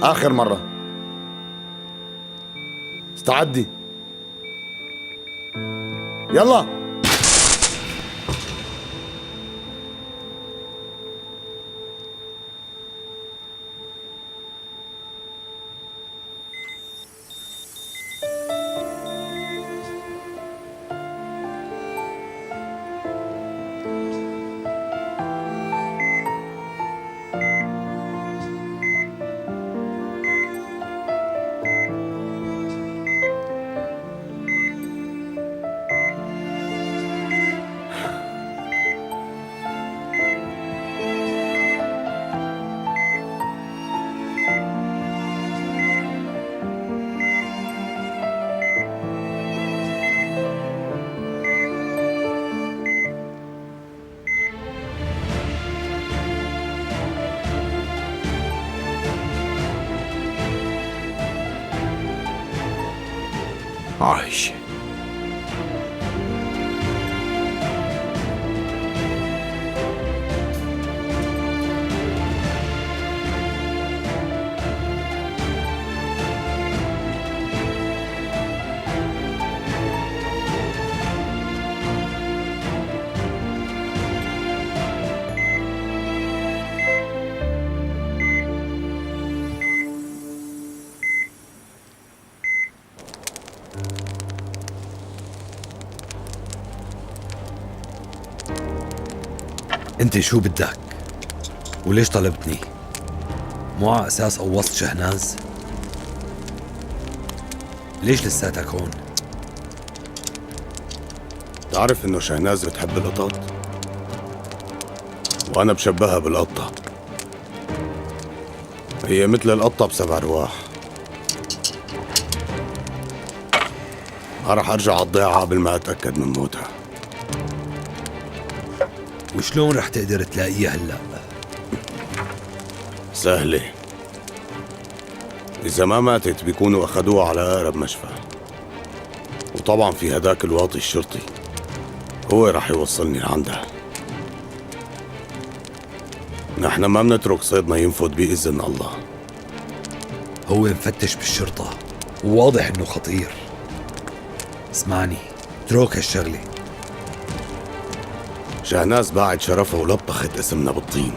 آخر مرة. استعدي. يلا. عايشة. انت شو بدك؟ وليش طلبتني؟ مو على اساس قوصت شهناز؟ ليش لساتك هون؟ تعرف إنه شهناز بتحب القطط؟ وأنا بشبهها بالقطة. هي مثل القطة بسبع أرواح. ما رح أرجع على الضيعة قبل ما أتأكد من موتها. وشلون رح تقدر تلاقيها هلأ؟ سهلة. إذا ما ماتت بيكونوا أخدوها على أقرب مشفى. وطبعا في هداك الواطي الشرطي، هو رح يوصلني لعندها. نحن ما بنترك صيدنا ينفد بإذن الله. هو مفتش بالشرطة وواضح انه خطير. اسمعني، اترك هالشغلة. شهناز باعت شرفها ولطخت اسمنا بالطين.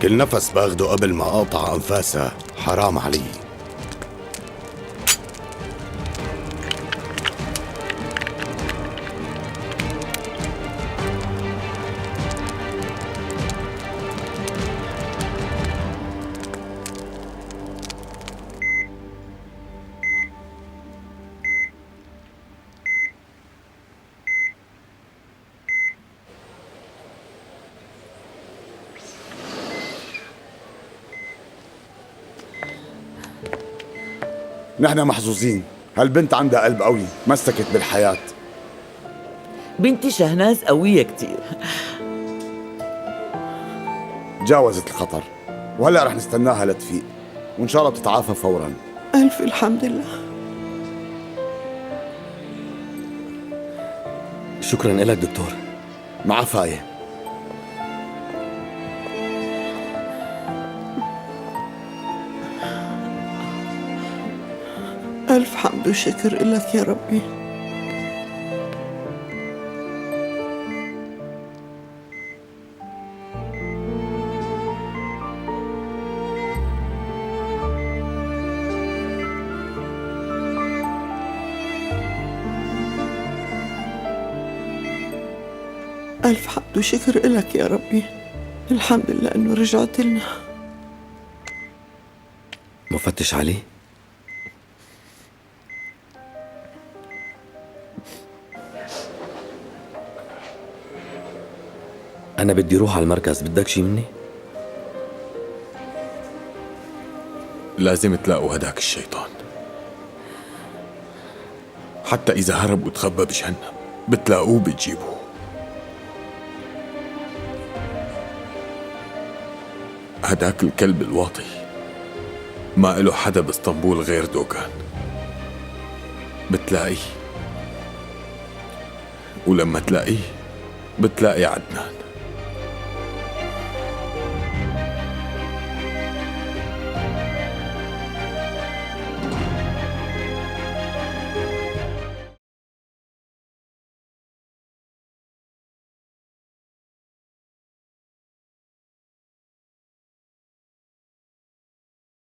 كل نفس باخده قبل ما أقطع أنفاسها حرام علي. نحن محظوظين، هالبنت عندها قلب قوي، مسكت بالحياة. بنتي شهناز قوية كتير. تجاوزت الخطر، وهلأ رح نستناها لتفيق، وإن شاء الله بتتعافى فوراً. ألف الحمد لله. شكراً لك دكتور. مع فاية. ألف حمد وشكر لك يا ربي. ألف حمد وشكر لك يا ربي. الحمد لله إنه رجعت لنا. مفتش علي؟ أنا بدي روح على المركز، بدك شي مني؟ لازم تلاقوا هداك الشيطان. حتى إذا هرب وتخبى بجهنم بتلاقوه بتجيبوه. هداك الكلب الواطي ما إله حدا باسطنبول غير دوغان. بتلاقيه، ولما تلاقيه بتلاقي عدنان.